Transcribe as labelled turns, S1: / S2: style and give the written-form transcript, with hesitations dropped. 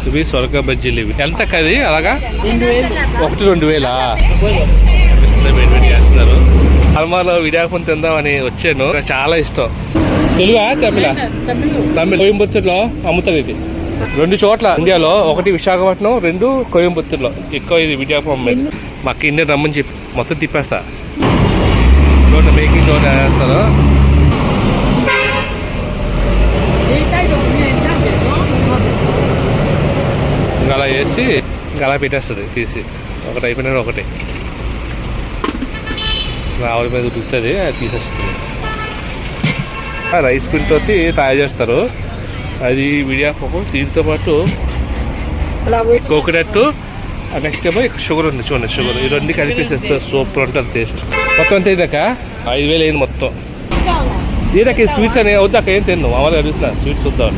S1: ఇవి సొరక బజ్జీలు. ఇవి ఎంత కది అలాగా? 1-2 వేలా చేస్తున్నారు. అల్మాలో విడాకుని తిందామని వచ్చాను. చాలా ఇష్టం. తెలుగా తమిళ కోయంబత్తూరులో అమ్ముతుంది ఇది 2 చోట్ల ఇండియాలో. ఒకటి విశాఖపట్నం, 2 కోయంబత్తూరులో ఎక్కువ ఇది విడాకు అమ్మేది. మాకు ఇండియా రమ్మని చెప్పి మొత్తం తిప్పేస్తా. మేకింగ్ లోన్ వేస్తారు. ఇంకా అలా వేసి ఇంకా అలా పెట్టేస్తుంది తీసి. ఒకటి అయిపోయినా ఒకటి ఆవిడ మీద ఉడుకుతుంది, అది తీసేస్తుంది. రైస్ పిల్తో తయారు చేస్తారు. అది విడియాపప్పు, దీంతో పాటు కోకోనట్, నెక్స్ట్ ఏమో షుగర్ ఉంది చూడండి. షుగర్ ఈ 2 కలిపేసేస్తారు. సూపర్ ఉంటుంది టేస్ట్. మొత్తం అంతే ఇదాక 5,000 అయింది మొత్తం. ఇదాక స్వీట్స్ అని వద్దాక ఏం తిన్నావు? మామూలుగా అడుగుతున్నా స్వీట్స్ వద్దాం.